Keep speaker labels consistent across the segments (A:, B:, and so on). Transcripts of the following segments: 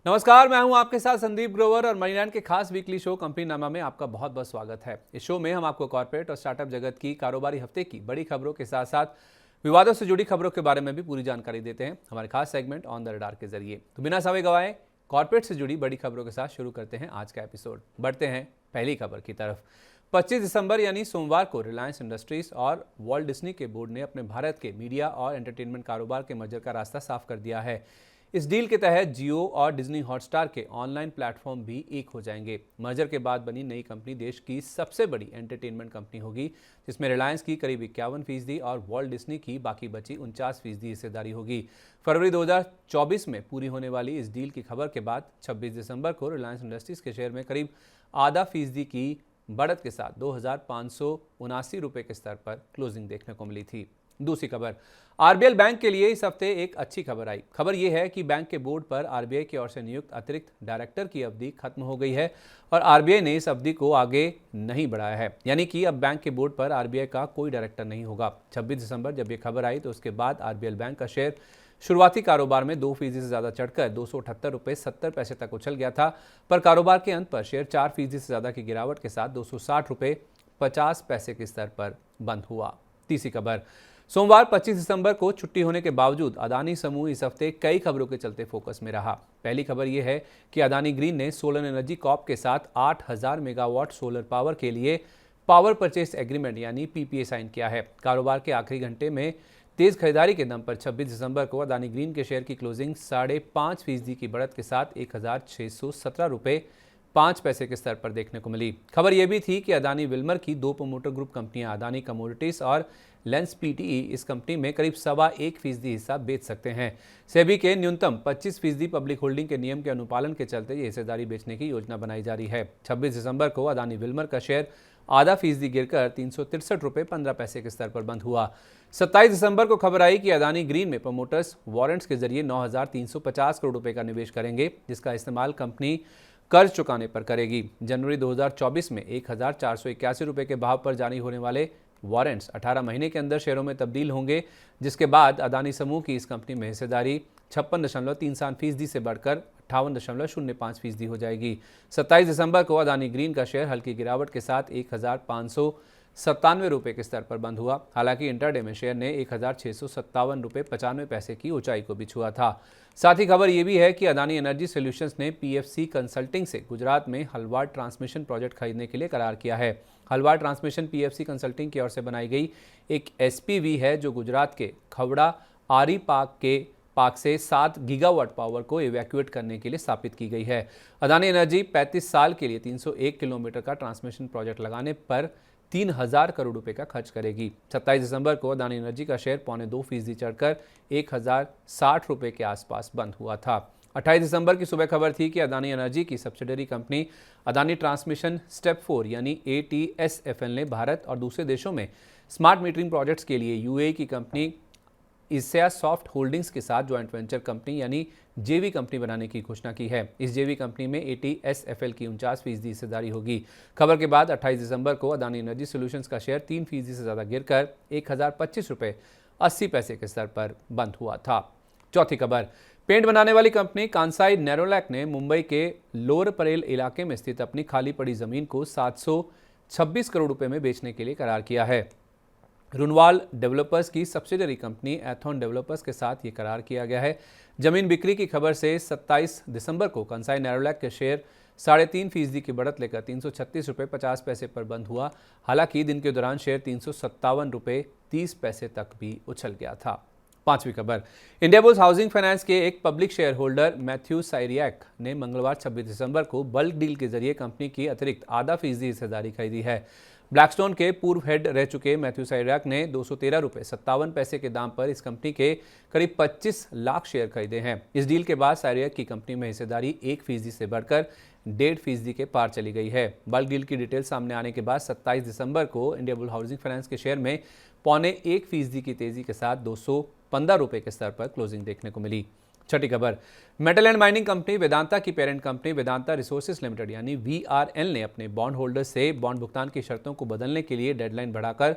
A: नमस्कार, मैं हूं आपके साथ संदीप ग्रोवर और मनीलैंड के खास वीकली शो कंपनी नामा में आपका बहुत बहुत स्वागत है। इस शो में हम आपको कॉर्पोरेट और स्टार्टअप जगत की कारोबारी हफ्ते की बड़ी खबरों के साथ साथ विवादों से जुड़ी खबरों के बारे में भी पूरी जानकारी देते हैं हमारे खास सेगमेंट ऑन द रडार के जरिए। तो बिना समय गवाए कॉर्पोरेट से जुड़ी बड़ी खबरों के साथ शुरू करते हैं आज का एपिसोड। बढ़ते हैं पहली खबर की तरफ। 25 दिसंबर यानी सोमवार को रिलायंस इंडस्ट्रीज और वॉल्ट डिज्नी के बोर्ड ने अपने भारत के मीडिया और एंटरटेनमेंट कारोबार के मर्जर का रास्ता साफ कर दिया है। इस डील के तहत जियो और डिज्नी हॉटस्टार के ऑनलाइन प्लेटफॉर्म भी एक हो जाएंगे। मर्जर के बाद बनी नई कंपनी देश की सबसे बड़ी एंटरटेनमेंट कंपनी होगी, जिसमें रिलायंस की करीब 51% और वॉल्ट डिज्नी की बाकी बची 49% हिस्सेदारी होगी। फरवरी 2024 में पूरी होने वाली इस डील की खबर के बाद 26 दिसंबर को रिलायंस इंडस्ट्रीज के शेयर में करीब आधा फीसदी की बढ़त के साथ 2,579 रुपये के स्तर पर क्लोजिंग देखने को मिली थी। दूसरी खबर, आरबीएल बैंक के लिए इस हफ्ते एक अच्छी खबर आई। खबर यह है कि बैंक के बोर्ड पर आरबीआई की ओर से नियुक्त अतिरिक्त डायरेक्टर की अवधि खत्म हो गई है और आरबीआई ने इस अवधि को आगे नहीं बढ़ाया है, यानी कि अब बैंक के बोर्ड पर आरबीआई का कोई डायरेक्टर नहीं होगा। 26 दिसंबर जब यह खबर आई तो उसके बाद आरबीएल बैंक का शेयर शुरुआती कारोबार में 2% से ज़्यादा चढ़कर 278 रुपये 70 पैसे तक उछल गया था, पर कारोबार के अंत पर शेयर 4% से ज़्यादा की गिरावट के साथ 260 रुपये 50 पैसे के स्तर पर बंद हुआ। तीसरी खबर, सोमवार 25 दिसंबर को छुट्टी होने के बावजूद अदानी समूह इस हफ्ते कई खबरों के चलते फोकस में रहा। पहली खबर यह है कि अदानी ग्रीन ने सोलर एनर्जी कॉर्प के साथ 8,000 मेगावाट सोलर पावर के लिए पावर परचेस एग्रीमेंट यानी पीपीए साइन किया है। कारोबार के आखिरी घंटे में तेज खरीदारी के दम पर 26 दिसंबर को अदानी ग्रीन के शेयर की क्लोजिंग 5.5% की बढ़त के साथ 1,617 रुपये 5 पैसे के स्तर पर देखने को मिली। खबर यह भी थी कि अदानी विल्मर की दो प्रमोटर ग्रुप कंपनियां अदानी कमोडिटीज और लेंस पीटीई इस कंपनी में करीब 1.25% हिस्सा बेच सकते हैं। सेबी के न्यूनतम 25% पब्लिक होल्डिंग के नियम के अनुपालन के चलते ये हिस्सेदारी बेचने की योजना बनाई जा रही है। 26 दिसंबर को अदानी विल्मर का शेयर आधा फीसदी गिरकर 363 रुपये 15 पैसे के स्तर पर बंद हुआ। 27 दिसंबर को खबर आई कि अदानी ग्रीन में प्रमोटर्स वारंट्स के जरिए 9,350 करोड़ रुपए का निवेश करेंगे, जिसका इस्तेमाल कंपनी कर्ज चुकाने पर करेगी। जनवरी 2024 में 1,481 रुपये के भाव पर जारी होने वाले वारंट्स 18 महीने के अंदर शेयरों में तब्दील होंगे, जिसके बाद अदानी समूह की इस कंपनी में हिस्सेदारी 56.37% से बढ़कर 58.05% हो जाएगी। 27 दिसंबर को अदानी ग्रीन का शेयर हल्की गिरावट के साथ 1,597 रुपये के स्तर पर बंद हुआ। हालांकि इंटरडे में शेयर ने 1,657 रुपये 95 पैसे की ऊंचाई को भी छुआ था। साथ ही खबर यह भी है कि अदानी एनर्जी सॉल्यूशंस ने पीएफसी कंसल्टिंग से गुजरात में हलवाड़ ट्रांसमिशन प्रोजेक्ट खरीदने के लिए करार किया है। हलवाड़ ट्रांसमिशन पीएफसी कंसल्टिंग की ओर से बनाई गई एक एसपीवी है, जो गुजरात के खवड़ा आरी पार्क से 7 गीगावाट पावर को इवैक्यूएट करने के लिए स्थापित की गई है। अदानी एनर्जी 35 साल के लिए 301 किलोमीटर का ट्रांसमिशन प्रोजेक्ट लगाने पर 3,000 करोड़ रुपए का खर्च करेगी। 27 दिसंबर को अदानी एनर्जी का शेयर 2.25% चढ़कर 1,060 रुपये के आसपास बंद हुआ था। 28 दिसंबर की सुबह खबर थी कि अदानी एनर्जी की subsidiary company Adani transmission step 4 यानी ATSFL ने भारत और दूसरे देशों में स्मार्ट मीटरिंग प्रोजेक्ट्स के लिए यूएई की कंपनी इस्या सॉफ्ट होल्डिंग्स के साथ ज्वाइंट वेंचर कंपनी यानी जेवी कंपनी बनाने की घोषणा की है। इस जेवी कंपनी में ATSFL की 49% हिस्सेदारी होगी। खबर के बाद 28 दिसंबर को अदानी एनर्जी सॉल्यूशंस का शेयर 3% से ज़्यादा गिरकर 1,025 रुपये 80 पैसे के स्तर पर बंद हुआ था। चौथी खबर, पेंट बनाने वाली कंपनी कांसाई नेरोलैक ने मुंबई के लोअर परेल इलाके में स्थित अपनी खाली पड़ी जमीन को 726 करोड़ रुपए में बेचने के लिए करार किया है। रुनवाल डेवलपर्स की सब्सिडरी कंपनी एथॉन डेवलपर्स के साथ ये करार किया गया है। जमीन बिक्री की खबर से 27 दिसंबर को कांसाई नेरोलैक के शेयर 3.5% की बढ़त लेकर 336 रुपये 50 पैसे पर बंद हुआ। हालांकि दिन के दौरान शेयर 357 रुपये 30 पैसे तक भी उछल गया था। पांचवी खबर, इंडियाबुल्स हाउसिंग फाइनेंस के एक पब्लिक शेयर होल्डर मैथ्यू साइरियक ने मंगलवार 26 दिसंबर को बल्क डील के जरिए कंपनी की अतिरिक्त आधा फीसदी हिस्सेदारी खरीदी है। ब्लैकस्टोन के पूर्व हेड रह चुके मैथ्यू साइरियक ने 213 रुपये 57 पैसे के दाम पर इस कंपनी के करीब 25 लाख शेयर खरीदे हैं। इस डील के बाद साइरियक की कंपनी में हिस्सेदारी 1% से बढ़कर 1.5% के पार चली गई है। बल्क डील की डिटेल सामने आने के बाद 27 दिसंबर को इंडियाबुल्स हाउसिंग फाइनेंस के शेयर में 0.25% की तेजी के साथ 215 रुपये के स्तर पर क्लोजिंग देखने को मिली। छठी खबर, metal and mining company Vedanta की parent company Vedanta resources limited यानी VRL ने अपने बॉन्ड होल्डर्स से बॉन्ड भुगतान की शर्तों को बदलने के लिए डेडलाइन बढ़ाकर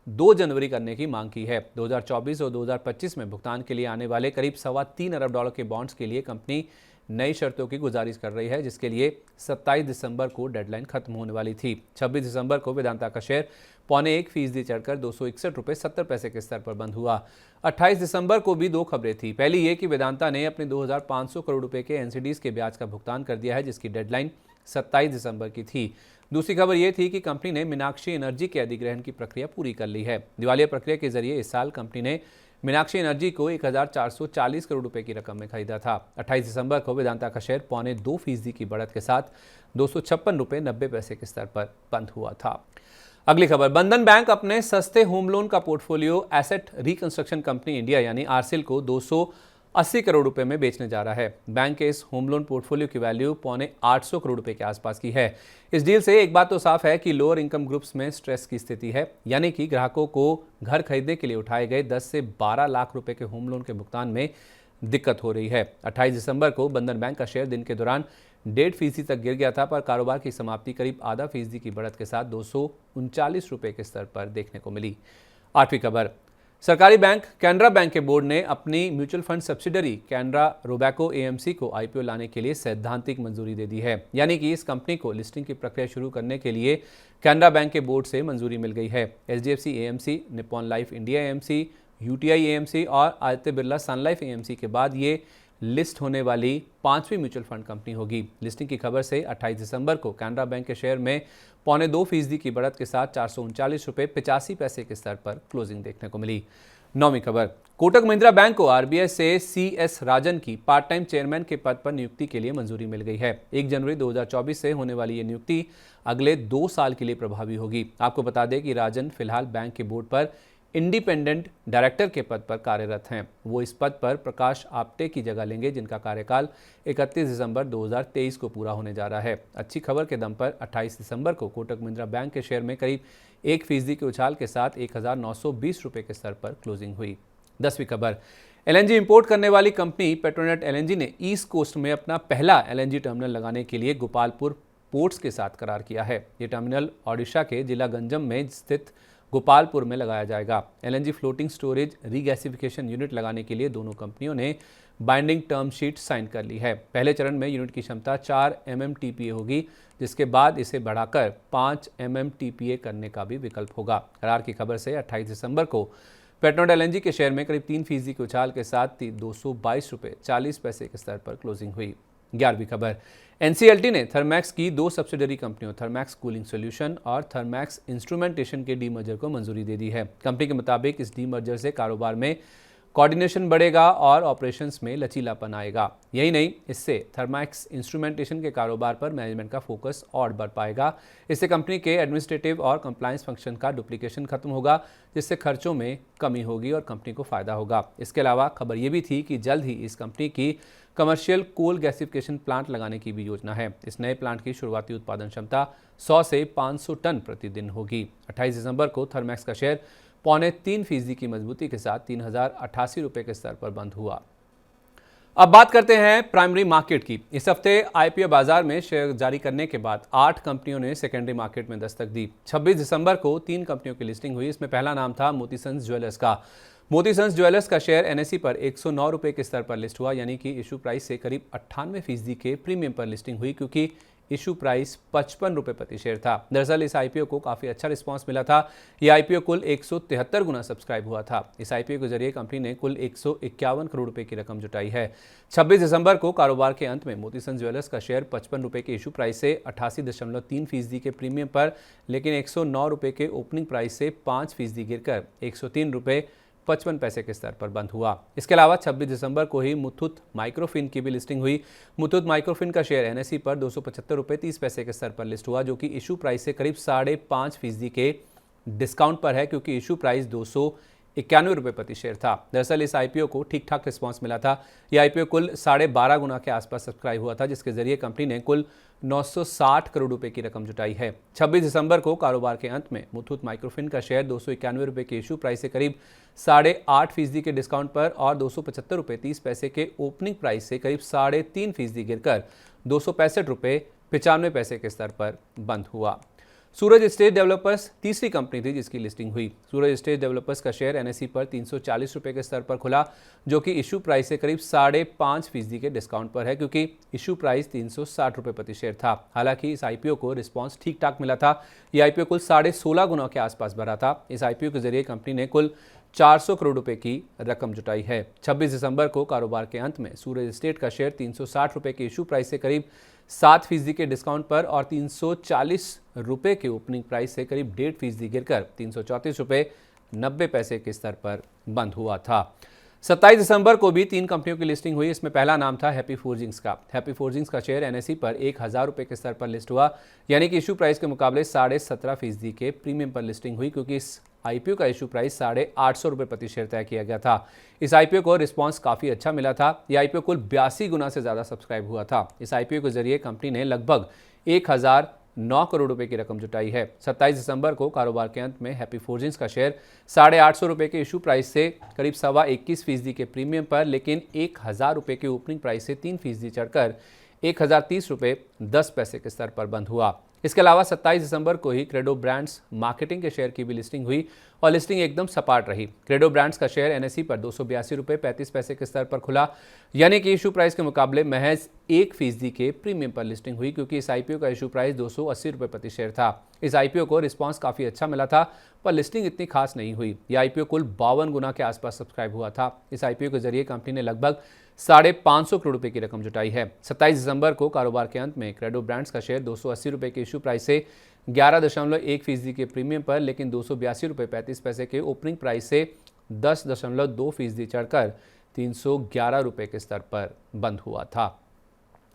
A: 2 जनवरी करने की मांग की है। 2024 और 2025 में भुगतान के लिए आने वाले करीब $3.25 अरब के बॉन्ड्स के लिए कंपनी नई शर्तों की गुजारिश कर रही है, जिसके लिए 27 दिसंबर को डेडलाइन खत्म होने वाली थी। 26 दिसंबर को वेदांता का शेयर 0.25% चढ़कर 261 रुपये 70 पैसे के स्तर पर बंद हुआ। 28 दिसंबर को भी दो खबरें थी। पहली ये कि वेदांता ने अपने 2500 करोड़ रुपए के एनसीडीज के ब्याज का भुगतान कर दिया है, जिसकी डेडलाइन 27 दिसंबर की थी। दूसरी खबर यह थी कि कंपनी ने मीनाक्षी एनर्जी के अधिग्रहण की प्रक्रिया पूरी कर ली है। दिवालिया प्रक्रिया के जरिए इस साल कंपनी ने मीनाक्षी एनर्जी को 1440 करोड़ रुपए की रकम में खरीदा था। 28 दिसंबर को वेदांता का शेयर 0.25% की बढ़त के साथ 256 रुपये 90 पैसे के स्तर पर बंद हुआ था। अगली खबर, बंधन बैंक अपने सस्ते होम लोन का portfolio asset reconstruction company India यानी आरसीएल को 280 करोड़ रुपए में बेचने जा रहा है। बैंक के इस होम लोन पोर्टफोलियो की वैल्यू 850 करोड़ रुपए के आसपास की है। इस डील से एक बात तो साफ है कि लोअर इनकम ग्रुप्स में स्ट्रेस की स्थिति है, यानी कि ग्राहकों को घर खरीदने के लिए उठाए गए 10 से 12 लाख रुपए के होम लोन के भुगतान में दिक्कत हो रही है। 28 दिसंबर को बंधन बैंक का शेयर दिन के दौरान 1.5% तक गिर गया था, पर कारोबार की समाप्ति करीब आधा फीसदी की बढ़त के साथ 239 रुपए के स्तर पर देखने को मिली। आठवीं खबर, सरकारी बैंक कैनरा बैंक के बोर्ड ने अपनी mutual fund subsidiary Canara Robeco AMC को आईपीओ लाने के लिए सैद्धांतिक मंजूरी दे दी है, यानी कि इस कंपनी को लिस्टिंग की प्रक्रिया शुरू करने के लिए कैनरा बैंक के बोर्ड से मंजूरी मिल गई है। HDFC AMC, Nippon life India AMC, UTI AMC और आदित्य बिरला सन लाइफ एएमसी के बाद ये लिस्ट होने वाली 5वीं म्यूचुअल फंड कंपनी होगी। लिस्टिंग की खबर से 28 दिसंबर को कैनरा बैंक के शेयर में 0.25% की बढ़त के साथ 439 रुपये 85 पैसे के स्तर पर क्लोजिंग देखने को मिली। 9वीं खबर, कोटक महिंद्रा बैंक को आरबीआई से सीएस राजन की पार्ट टाइम चेयरमैन के पद पर नियुक्ति के लिए मंजूरी मिल गई है। 1 जनवरी 2024 से होने वाली ये नियुक्ति अगले 2 साल के लिए प्रभावी होगी। आपको बता दें कि राजन फिलहाल बैंक के बोर्ड पर इंडिपेंडेंट डायरेक्टर के पद पर कार्यरत हैं। वो इस पद पर प्रकाश आप्टे की जगह लेंगे, जिनका कार्यकाल 31 दिसंबर 2023 को पूरा होने जा रहा है। अच्छी खबर के दम पर 28 दिसंबर को कोटक महिंद्रा बैंक के शेयर में करीब 1% के उछाल के साथ 1920 रुपये के स्तर पर क्लोजिंग हुई। 10वीं खबर, एलएनजी इंपोर्ट करने वाली कंपनी पेट्रोनेट एलएनजी ने ईस्ट कोस्ट में अपना पहला एलएनजी टर्मिनल लगाने के लिए गोपालपुर पोर्ट्स के साथ करार किया है। ये टर्मिनल ओडिशा के जिला गंजम में स्थित गोपालपुर में लगाया जाएगा। LNG floating storage regasification unit लगाने के लिए दोनों कंपनियों ने बाइंडिंग टर्म शीट साइन कर ली है। पहले चरण में यूनिट की क्षमता 4 MMTPA होगी, जिसके बाद इसे बढ़ाकर 5 MMTPA करने का भी विकल्प होगा। करार की खबर से 28 दिसंबर को पेट्रोनेट एलएनजी के शेयर में करीब 3% के उछाल के साथ 222 रुपये 40 पैसे के स्तर पर क्लोजिंग हुई। 11वीं खबर, एनसीएलटी ने थर्मैक्स की 2 सब्सिडरी कंपनियों थर्मैक्स कूलिंग सॉल्यूशन और थर्मैक्स इंस्ट्रूमेंटेशन के डीमर्जर को मंजूरी दे दी है। कंपनी के मुताबिक इस डीमर्जर से कारोबार में कोऑर्डिनेशन बढ़ेगा और ऑपरेशंस में लचीलापन आएगा। यही नहीं, इससे थर्मैक्स इंस्ट्रूमेंटेशन के कारोबार पर मैनेजमेंट का फोकस और बढ़ पाएगा। इससे कंपनी के एडमिनिस्ट्रेटिव और कंप्लायंस फंक्शन का डुप्लीकेशन खत्म होगा, जिससे खर्चों में कमी होगी और कंपनी को फायदा होगा। इसके अलावा खबर ये भी थी कि जल्द ही इस कंपनी की कमर्शियल कोल गैसिफिकेशन प्लांट लगाने की भी योजना है। इस नए प्लांट की शुरुआती उत्पादन क्षमता 100 से 500 टन प्रतिदिन होगी। 28 दिसंबर को थर्मैक्स का शेयर 0.3% की मजबूती के साथ 3088 रुपये के स्तर पर बंद हुआ। अब बात करते हैं प्राइमरी मार्केट की। इस हफ्ते आईपीओ बाजार में शेयर जारी करने के बाद 8 कंपनियों ने सेकेंडरी मार्केट में दस्तक दी। 26 दिसंबर को 3 कंपनियों की लिस्टिंग हुई। इसमें पहला नाम था मोती सन्स ज्वेलर्स का। मोती सन्स ज्वेलर्स का शेयर एनएसई पर 109 रुपये के स्तर पर लिस्ट हुआ, यानी कि इशू प्राइस से करीब 98% के प्रीमियम पर लिस्टिंग हुई, क्योंकि इशू प्राइस 55 रुपये प्रति शेयर था। दरअसल इस आईपीओ को काफ़ी अच्छा रिस्पांस मिला था। यह आईपीओ कुल 173 गुना सब्सक्राइब हुआ था। इस आईपीओ के जरिए कंपनी ने कुल 151 करोड़ रुपए की रकम जुटाई है। 26 दिसंबर को कारोबार के अंत में मोती सन्स ज्वेलर्स का शेयर 55 रुपये के इशू प्राइस से 88.3% के प्रीमियम पर, लेकिन 109 रुपये के ओपनिंग प्राइस से 5% गिरकर 103 रुपये 55 पैसे के स्तर पर बंद हुआ। इसके अलावा 26 दिसंबर को ही मुथूट माइक्रोफिन की भी लिस्टिंग हुई। मुथूट माइक्रोफिन का शेयर एनएसई पर 275 रुपये 30 पैसे के स्तर पर लिस्ट हुआ, जो कि इशू प्राइस से करीब 5.5% के डिस्काउंट पर है, क्योंकि इशू प्राइस 291 रुपये प्रति शेयर था। दरअसल इस आईपीओ को ठीक ठाक रिस्पांस मिला था। यह आईपीओ कुल 12.5 गुना के आसपास सब्सक्राइब हुआ था, जिसके जरिए कंपनी ने कुल 960 करोड़ रुपए की रकम जुटाई है। 26 दिसंबर को कारोबार के अंत में मुथूट माइक्रोफिन का शेयर 291 रुपये के इशू प्राइस से करीब 8.5% के डिस्काउंट पर और 275 रुपये 30 पैसे के ओपनिंग प्राइस से करीब 3.5% गिरकर 265 रुपये 95 पैसे के स्तर पर बंद हुआ। सूरज स्टेट डेवलपर्स तीसरी कंपनी थी जिसकी लिस्टिंग हुई। सूरज स्टेट डेवलपर्स का शेयर एनएसई पर 340 रुपये के स्तर पर खुला, जो कि इशू प्राइस से करीब 5.5% के डिस्काउंट पर है, क्योंकि इशू प्राइस 360 रुपये प्रति शेयर था। हालांकि इस आईपीओ को रिस्पांस ठीक ठाक मिला था। यह आईपीओ कुल 16.5 गुना के आसपास भरा था। इस आईपीओ के जरिए कंपनी ने कुल 400 करोड़ रुपए की रकम जुटाई है। 26 दिसंबर को कारोबार के अंत में सूरज स्टेट का शेयर 360 रुपये के इशू प्राइस से करीब 7% के डिस्काउंट पर और 340 रुपये के ओपनिंग प्राइस से करीब 1.5% गिरकर 334 रुपये 90 पैसे के स्तर पर बंद हुआ था। 27 दिसंबर को भी 3 कंपनियों की लिस्टिंग हुई। इसमें पहला नाम था हैप्पी फोर्जिंग्स का। हैप्पी फोर्जिंग्स का शेयर एनएसई पर 1000 रुपये के स्तर पर लिस्ट हुआ, यानी कि इशू प्राइस के मुकाबले 17.5% के प्रीमियम पर लिस्टिंग हुई, क्योंकि इस आईपीओ का इशू प्राइस 850 रुपये प्रति शेयर तय किया गया था। इस आईपीओ को रिस्पांस काफ़ी अच्छा मिला था। यह आईपीओ कुल 82 गुना से ज़्यादा सब्सक्राइब हुआ था। इस आईपीओ के जरिए कंपनी ने लगभग 1009 करोड़ रुपए की रकम जुटाई है। 27 दिसंबर को कारोबार के अंत में हैप्पी फोर्जिंग्स का शेयर 850 रुपये के इशू प्राइस से करीब 21% के प्रीमियम पर, लेकिन 1000 रुपये के ओपनिंग प्राइस से 3% चढ़कर 1030 रुपये 10 पैसे के स्तर पर बंद हुआ। इसके अलावा 27 दिसंबर को ही क्रेडो ब्रांड्स मार्केटिंग के शेयर की भी लिस्टिंग हुई और लिस्टिंग एकदम सपाट रही। क्रेडो ब्रांड्स का शेयर एनएसई पर 282 रुपये 35 पैसे के स्तर पर खुला, यानी कि इशू प्राइस के मुकाबले महज 1% के प्रीमियम पर लिस्टिंग हुई, क्योंकि इस आईपीओ का इशू प्राइस 280 रुपये प्रति शेयर था। इस आईपीओ को रिस्पांस काफ़ी अच्छा मिला था, पर लिस्टिंग इतनी खास नहीं हुई। यह आईपीओ कुल 52 गुना के आसपास सब्सक्राइब हुआ था। इस आईपीओ के जरिए कंपनी ने लगभग 550 करोड़ रुपए की रकम जुटाई है। 27 दिसंबर को कारोबार के अंत में क्रेडो ब्रांड्स का शेयर 280 रुपये के इशू प्राइस से 11.1% के प्रीमियम पर, लेकिन 282 रुपये 35 पैसे के ओपनिंग प्राइस से 10.2% चढ़कर 311 रुपये के स्तर पर बंद हुआ था।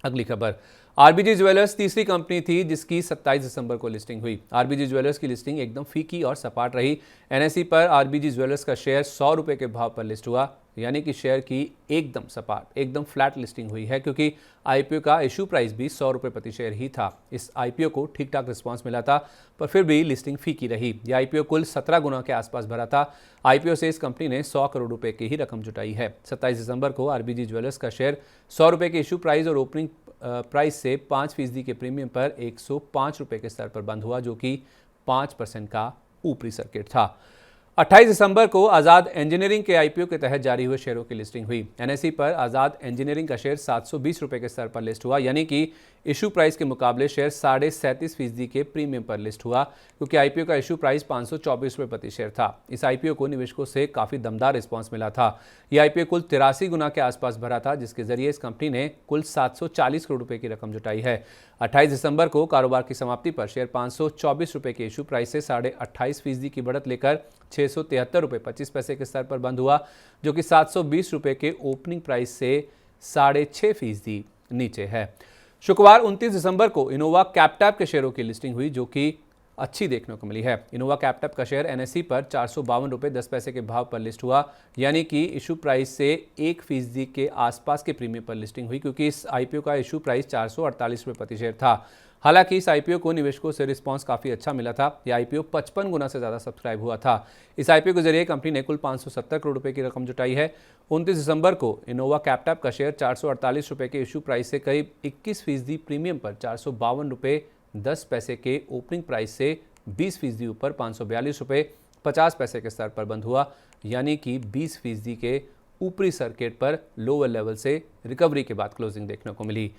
A: अगली खबर, आरबीजी ज्वेलर्स तीसरी कंपनी थी जिसकी 27 दिसंबर को लिस्टिंग हुई। आरबीजी ज्वेलर्स की लिस्टिंग एकदम फीकी और सपाट रही। एनएसई पर आरबीजी ज्वेलर्स का शेयर 100 रुपये के भाव पर लिस्ट हुआ, यानी कि शेयर की एकदम सपाट, एकदम फ्लैट लिस्टिंग हुई है, क्योंकि आईपीओ का इशू प्राइस भी 100 रुपये प्रति शेयर ही था। इस आईपीओ को ठीक ठाक रिस्पांस मिला था, पर फिर भी लिस्टिंग फीकी रही। यह आईपीओ कुल 17 गुना के आसपास भरा था। आईपीओ से इस कंपनी ने 100 करोड़ रुपए की ही रकम जुटाई है। 27 दिसंबर को आरबीजी ज्वेलर्स का शेयर 100 रुपये के इशू प्राइस और ओपनिंग प्राइस से 5% के प्रीमियम पर 105 रुपये के स्तर पर बंद हुआ, जो कि 5% का ऊपरी सर्किट था। 28 दिसंबर को आज़ाद इंजीनियरिंग के आईपीओ के तहत जारी हुए शेयरों की लिस्टिंग हुई। एनएसई पर आज़ाद इंजीनियरिंग का शेयर 720 रुपये के स्तर पर लिस्ट हुआ, यानी कि इशू प्राइस के मुकाबले शेयर 37.5% के प्रीमियम पर लिस्ट हुआ, क्योंकि आईपीओ का इशू प्राइस 524 रुपये प्रति शेयर था। इस आईपीओ को निवेशकों से काफ़ी दमदार रिस्पांस मिला था। यह आईपीओ कुल 83 गुना के आसपास भरा था, जिसके जरिए इस कंपनी ने कुल 740 करोड़ रुपये की रकम जुटाई है। 28 दिसंबर को कारोबार की समाप्ति पर शेयर 524 रुपये के इशू प्राइस से 28.5% की बढ़त लेकर 673 रुपये 25 पैसे के स्तर पर बंद हुआ, जो कि 720 रुपये के ओपनिंग प्राइस से 6.5% नीचे है। शुक्रवार 29 दिसंबर को इनोवा कैपटैप के शेयरों की लिस्टिंग हुई, जो कि अच्छी देखने को मिली है। इनोवा कैपटैप का शेयर एनएसई पर 452 रुपये 10 पैसे के भाव पर लिस्ट हुआ, यानी कि इशू प्राइस से 1% के आसपास के प्रीमियम पर लिस्टिंग हुई, क्योंकि इस आईपीओ का इशू प्राइस 448 रुपये प्रति शेयर था। हालांकि इस आईपीओ को निवेशकों से रिस्पांस काफ़ी अच्छा मिला था। यह आईपीओ 55 गुना से ज़्यादा सब्सक्राइब हुआ था। इस आईपीओ के जरिए कंपनी ने कुल 570 करोड़ रुपए की रकम जुटाई है। 29 दिसंबर को इनोवा कैपटैप का शेयर 448 रुपये के इशू प्राइस से करीब 21% प्रीमियम पर 452 रुपये 10 पैसे के ओपनिंग प्राइस से 20% ऊपर 542 रुपये 50 पैसे के स्तर पर बंद हुआ, यानी कि 20% के ऊपरी सर्किट पर लोअर लेवल से रिकवरी के बाद क्लोजिंग देखने को मिली।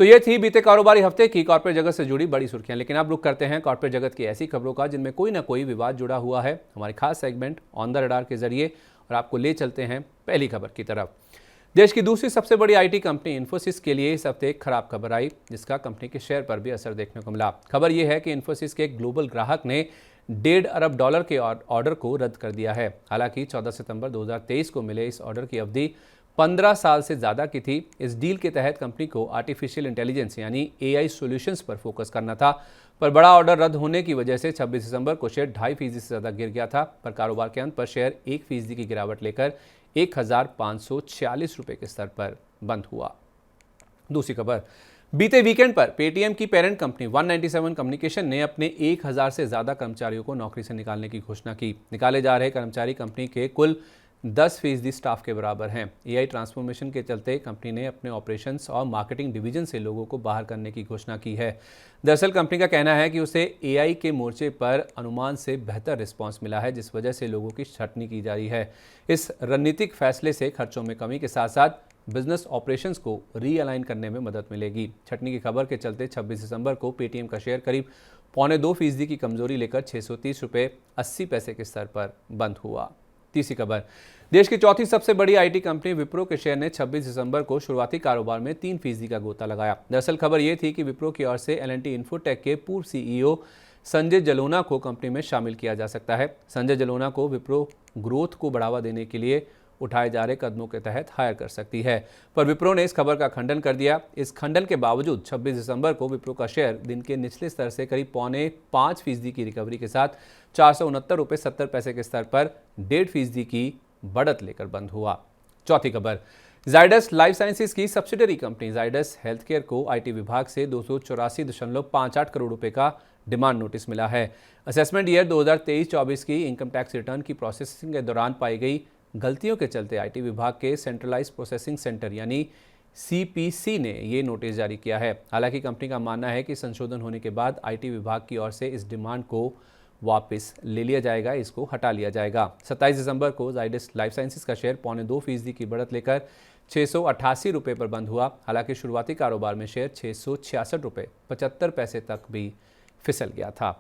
A: तो ये थी बीते कारोबारी हफ्ते की कॉर्पोरेट जगत से जुड़ी बड़ी सुर्खियां। लेकिन अब रुक करते हैं कॉर्पोरेट जगत की ऐसी खबरों का जिनमें कोई ना कोई विवाद जुड़ा हुआ है, हमारे खास सेगमेंट ऑन द रडार के जरिए, और आपको ले चलते हैं पहली खबर की तरफ। देश की दूसरी सबसे बड़ी आईटी कंपनी इन्फोसिस के लिए इस हफ्ते एक खराब खबर आई, जिसका कंपनी के शेयर पर भी असर देखने को मिला। खबर यह है कि इन्फोसिस के एक ग्लोबल ग्राहक ने $1.5 अरब के ऑर्डर को रद्द कर दिया है। हालांकि 14 सितंबर 2023 को मिले इस ऑर्डर की अवधि 15 साल से ज़्यादा की थी। इस डील के तहत कंपनी को आर्टिफिशियल इंटेलिजेंस यानी AI सॉल्यूशंस पर फोकस करना था, पर बड़ा ऑर्डर रद्द होने की वजह से 26 दिसंबर को शेयर 2.5% से ज़्यादा गिर गया था। पर कारोबार के अंत पर शेयर 1% की गिरावट लेकर 1546 रुपये के स्तर पर बंद हुआ। दूसरी खबर, बीते वीकेंड पर पेटीएम की पेरेंट कंपनी 197 कम्युनिकेशन ने अपने 1000 से ज़्यादा कर्मचारियों को नौकरी से निकालने की घोषणा की। निकाले जा रहे कर्मचारी कंपनी के कुल 10% स्टाफ के बराबर हैं। एआई ट्रांसफॉर्मेशन के चलते कंपनी ने अपने ऑपरेशंस और मार्केटिंग डिवीजन से लोगों को बाहर करने की घोषणा की है। दरअसल कंपनी का कहना है कि उसे एआई के मोर्चे पर अनुमान से बेहतर रिस्पांस मिला है, जिस वजह से लोगों की छंटनी की जा रही है। इस रणनीतिक फैसले से खर्चों में कमी के साथ साथ बिजनेस ऑपरेशंस को रीअलाइन करने में मदद मिलेगी। छटनी की खबर के चलते 26 दिसंबर को पेटीएम का शेयर करीब 2.25% की कमजोरी लेकर 630 रुपये 80 पैसे के स्तर पर बंद हुआ। तीसरी खबर, देश की चौथी सबसे बड़ी आईटी कंपनी विप्रो के शेयर ने 26 दिसंबर को शुरुआती कारोबार में 3% का गोता लगाया। दरअसल खबर यह थी कि विप्रो की ओर से एल&टी इन्फोटेक के पूर्व सीईओ संजय जलोना को कंपनी में शामिल किया जा सकता है। संजय जलोना को विप्रो ग्रोथ को बढ़ावा देने के लिए उठाए जा रहे कदमों के तहत हायर कर सकती है, पर विप्रो ने इस खबर का खंडन कर दिया। इस खंडन के बावजूद 26 दिसंबर को विप्रो का शेयर दिन के निचले स्तर से करीब 5.25% की रिकवरी के साथ 469 रुपये 70 पैसे के स्तर पर 1.5% की बढ़त लेकर बंद हुआ। चौथी खबर, जाइडस लाइफ साइंसेज की सब्सिडरी कंपनी जाइडस हेल्थकेयर को आईटी विभाग से 284.58 करोड़ रुपए का डिमांड नोटिस मिला है। असेसमेंट ईयर 2023-24 की इनकम टैक्स रिटर्न की प्रोसेसिंग के दौरान पाई गई गलतियों के चलते आईटी विभाग के सेंट्रलाइज्ड प्रोसेसिंग सेंटर यानी सीपीसी ने ये नोटिस जारी किया है। हालांकि कंपनी का मानना है कि संशोधन होने के बाद आईटी विभाग की ओर से इस डिमांड को वापस ले लिया जाएगा, इसको हटा लिया जाएगा। 27 दिसंबर को जाइडस लाइफ साइंसेज का शेयर 2.25% की बढ़त लेकर 688 रुपये पर बंद हुआ। हालांकि शुरुआती कारोबार में शेयर 666 रुपये 75 पैसे तक भी फिसल गया था।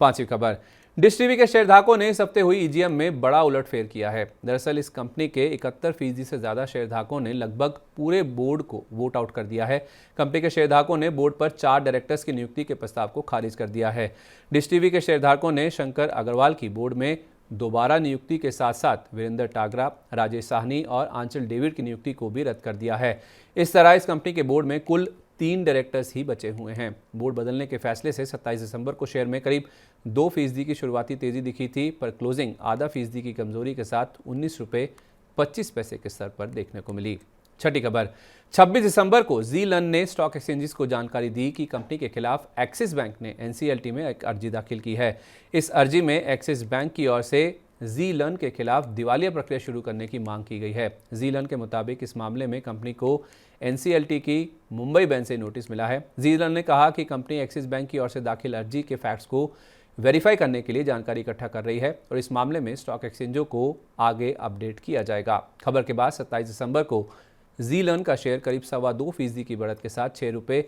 A: पांचवी खबर, डिश टीवी के शेयरधारकों ने इस हफ्ते हुई ईजीएम में बड़ा उलटफेर किया है। दरअसल इस कंपनी के 71% से ज्यादा शेयरधारकों ने लगभग पूरे बोर्ड को वोट आउट कर दिया है। कंपनी के शेयरधारकों ने बोर्ड पर 4 डायरेक्टर्स की नियुक्ति के प्रस्ताव को खारिज कर दिया है। डिश टीवी के शेयरधारकों ने शंकर अग्रवाल की बोर्ड में दोबारा नियुक्ति के साथ साथ वीरेंद्र टागरा, राजेश साहनी और आंचल डेविड की नियुक्ति को भी रद्द कर दिया है। इस तरह इस कंपनी के बोर्ड में कुल 3 डायरेक्टर्स ही बचे हुए हैं। बोर्ड बदलने के फैसले से 27 दिसंबर को शेयर में करीब 2% की शुरुआती तेजी दिखी थी, पर क्लोजिंग आधा फीसदी की कमजोरी के साथ 19 रुपये 25 पैसे के स्तर पर देखने को मिली। छठी खबर, 26 दिसंबर को जी लन ने स्टॉक एक्सचेंजेस को जानकारी दी कि कंपनी के खिलाफ एक्सिस बैंक ने एनसीएलटी में एक अर्जी दाखिल की है। इस अर्जी में एक्सिस बैंक की ओर से जी लन के खिलाफ दिवालिया प्रक्रिया शुरू करने की मांग की गई है। जी लन के मुताबिक इस मामले में कंपनी को एनसीएलटी की मुंबई बेंच से नोटिस मिला है। जी लन ने कहा कि कंपनी एक्सिस बैंक की ओर से दाखिल अर्जी के फैक्ट्स को वेरीफाई करने के लिए जानकारी इकट्ठा कर रही है और इस मामले में स्टॉक एक्सचेंजों को आगे अपडेट किया जाएगा। खबर के बाद 27 दिसंबर को जी लन का शेयर करीब 2.25% की बढ़त के साथ 6 रुपये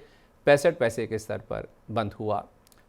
A: 65 पैसे के स्तर पर बंद हुआ।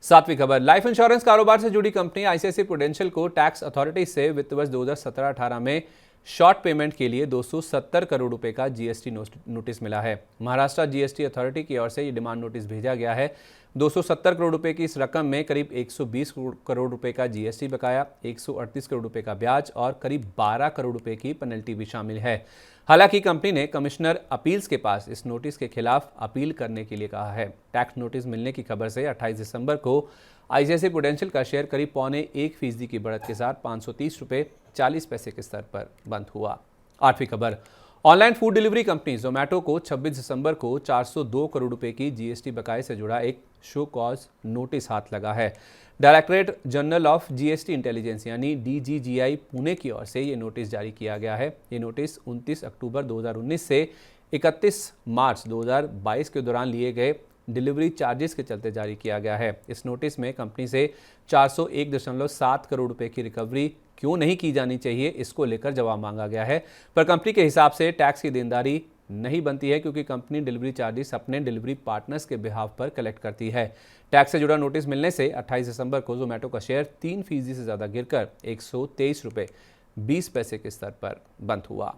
A: सातवीं खबर, लाइफ इंश्योरेंस कारोबार से जुड़ी कंपनी आईसीआईसीआई प्रूडेंशियल को टैक्स अथॉरिटी से वित्त वर्ष 2017-18 में शॉर्ट पेमेंट के लिए 270 करोड़ रुपए का जीएसटी नोटिस मिला है। महाराष्ट्र जीएसटी अथॉरिटी की ओर से ये डिमांड नोटिस भेजा गया है। 270 करोड़ रुपए की इस रकम में करीब 120 करोड़ रुपए का जीएसटी बकाया, 138 करोड़ रुपए का ब्याज और करीब 12 करोड़ रुपए की पेनल्टी भी शामिल है। हालांकि कंपनी ने कमिश्नर अपील्स के पास इस नोटिस के खिलाफ अपील करने के लिए कहा है। टैक्स नोटिस मिलने की खबर से 28 दिसंबर को आईसीआईसीआई प्रूडेंशियल का शेयर करीब 0.25% की बढ़त के साथ 530 रुपये 40 पैसे के स्तर पर बंद हुआ। आठवीं खबर, online food delivery company Zomato को 26 दिसंबर को 402 करोड़ रुपए की जीएसटी बकाये से जुड़ा एक शो कॉज नोटिस हाथ लगा है। Directorate general of GST intelligence यानी डीजीजीआई पुणे की ओर से ये नोटिस जारी किया गया है। ये नोटिस 29 अक्टूबर 2019 से 31 मार्च 2022 के दौरान लिए गए डिलीवरी चार्जेस के चलते जारी किया गया है। इस नोटिस में कंपनी से 401.7 करोड़ रुपए की रिकवरी क्यों नहीं की जानी चाहिए, इसको लेकर जवाब मांगा गया है, पर कंपनी के हिसाब से टैक्स की देनदारी नहीं बनती है क्योंकि कंपनी डिलीवरी चार्जेस अपने डिलीवरी पार्टनर्स के बिहाफ पर कलेक्ट करती है। टैक्स से जुड़ा नोटिस मिलने से 28 दिसंबर को जोमैटो का शेयर 3% से ज़्यादा गिरकर 123 रुपये 20 पैसे के स्तर पर बंद हुआ।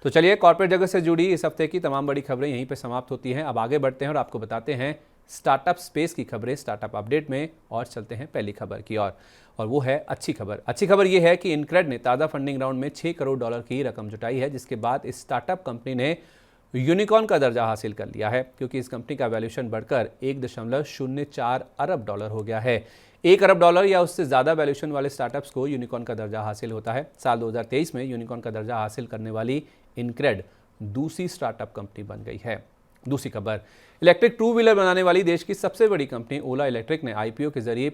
A: तो चलिए, कॉर्पोरेट जगत से जुड़ी इस हफ्ते की तमाम बड़ी खबरें यहीं पर समाप्त होती हैं। अब आगे बढ़ते हैं और आपको बताते हैं स्टार्टअप स्पेस की खबरें स्टार्टअप अपडेट में, और चलते हैं पहली खबर की ओर, और वो है अच्छी खबर। अच्छी खबर ये है कि इनक्रेड ने ताज़ा फंडिंग राउंड में 6 करोड़ डॉलर की रकम जुटाई है, जिसके बाद इस स्टार्टअप कंपनी ने यूनिकॉर्न का दर्जा हासिल कर लिया है, क्योंकि इस कंपनी का वैल्यूएशन बढ़कर 1.04 अरब डॉलर हो गया है। 1 अरब डॉलर या उससे ज़्यादा वैल्यूएशन वाले स्टार्टअप्स को यूनिकॉर्न का दर्जा हासिल होता है। साल 2023 में यूनिकॉर्न का दर्जा हासिल करने वाली इनक्रेड दूसरी स्टार्टअप कंपनी बन गई है। दूसरी खबर, इलेक्ट्रिक टू व्हीलर बनाने वाली देश की सबसे बड़ी कंपनी ओला इलेक्ट्रिक ने आईपीओ के जरिए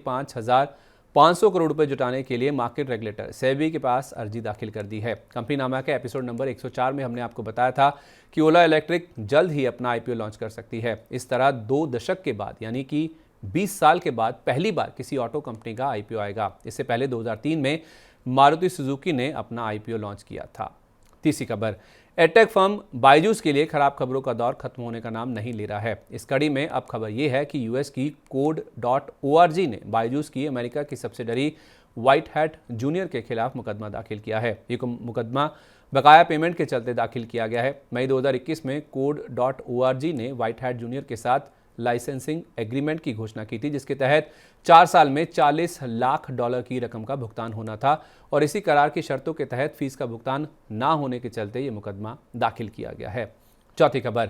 A: 500 करोड़ रुपए जुटाने के लिए मार्केट रेगुलेटर सेबी के पास अर्जी दाखिल कर दी है। कंपनी नामा के एपिसोड नंबर 104 में हमने आपको बताया था कि ओला इलेक्ट्रिक जल्द ही अपना आईपीओ लॉन्च कर सकती है। इस तरह 2 दशक के बाद यानी कि 20 साल के बाद पहली बार किसी ऑटो कंपनी का आईपीओ आएगा। इससे पहले 2003 में मारुति सुजुकी ने अपना आईपीओ लॉन्च किया था। तीसरी खबर, एडटेक फर्म बायजूस के लिए खराब खबरों का दौर खत्म होने का नाम नहीं ले रहा है। इस कड़ी में अब खबर यह है कि यूएस की Code.org ने बायजूस की अमेरिका की सब्सिडरी व्हाइट हैट जूनियर के खिलाफ मुकदमा दाखिल किया है। ये मुकदमा बकाया पेमेंट के चलते दाखिल किया गया है। मई 2021 में Code.org ने व्हाइट हैट जूनियर के साथ लाइसेंसिंग एग्रीमेंट की घोषणा की थी, जिसके तहत 4 साल में $40 लाख की रकम का भुगतान होना था और इसी करार की शर्तों के तहत फीस का भुगतान ना होने के चलते ये मुकदमा दाखिल किया गया है। चौथी खबर,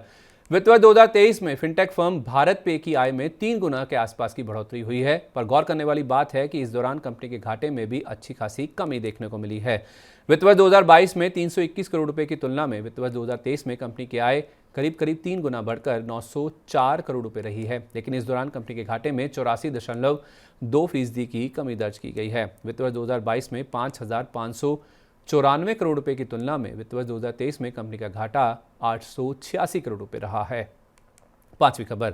A: वित्त वर्ष 2023 में फिनटेक फर्म भारत पे की आय में 3 गुना के आसपास की बढ़ोतरी हुई है। पर गौर करने वाली बात है कि इस दौरान कंपनी के घाटे में भी अच्छी खासी कमी देखने को मिली है। वित्त वर्ष 2022 में 321 करोड़ रुपए की तुलना में वित्त वर्ष 2023 में कंपनी की आय करीब 3 गुना बढ़कर 904 करोड़ रुपए रही है। लेकिन इस दौरान कंपनी के घाटे में 84.2% की कमी दर्ज की गई है। वित्त वर्ष 2022 में 5,594 करोड़ रुपए की तुलना में वित्त वर्ष 2023 में कंपनी का घाटा 886 करोड़ रुपए रहा है। पांचवी खबर,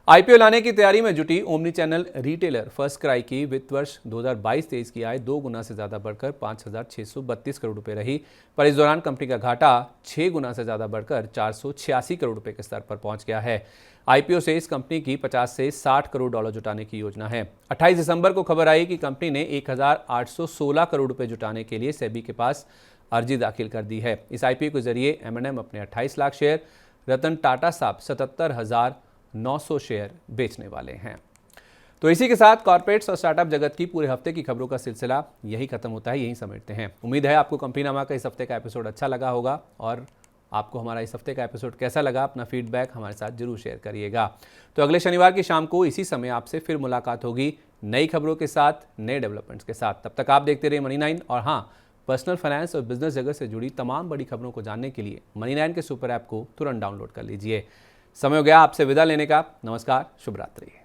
A: आईपीओ लाने की तैयारी में जुटी omni channel retailer first cry की वित्त वर्ष 2022-23 की आय 2 गुना से ज्यादा बढ़कर 5,632 करोड़ रुपए रही। पर इस दौरान कंपनी का घाटा 6 गुना से ज्यादा बढ़कर 486 करोड़ रुपए के स्तर पर पहुंच गया है। आईपीओ से इस कंपनी की 50 से 60 करोड़ डॉलर जुटाने की योजना है। 28 दिसंबर को खबर आई कि कंपनी ने 1,816 करोड़ रुपए जुटाने के लिए सेबी के पास अर्जी दाखिल कर दी है। इस आईपीओ के जरिए M&M अपने 28 लाख शेयर, रतन टाटा साहब 77,900 शेयर बेचने वाले हैं। तो इसी के साथ कॉर्पोरेट्स और स्टार्टअप जगत की पूरे हफ्ते की खबरों का सिलसिला यही खत्म होता है, यही समेटते हैं। उम्मीद है आपको कंपनी नामा का इस हफ्ते का एपिसोड अच्छा लगा होगा और आपको हमारा इस हफ्ते का एपिसोड कैसा लगा, अपना फीडबैक हमारे साथ जरूर शेयर करिएगा। तो अगले शनिवार की शाम को इसी समय आपसे फिर मुलाकात होगी नई खबरों के साथ, नए डेवलपमेंट्स के साथ। तब तक आप देखते रहिए मनी 9 और हाँ, पर्सनल फाइनेंस और बिजनेस जगत से जुड़ी तमाम बड़ी खबरों को जानने के लिए मनी 9 के सुपर ऐप को तुरंत डाउनलोड कर लीजिए। समय हो गया आपसे विदा लेने का। नमस्कार, शुभ रात्रि।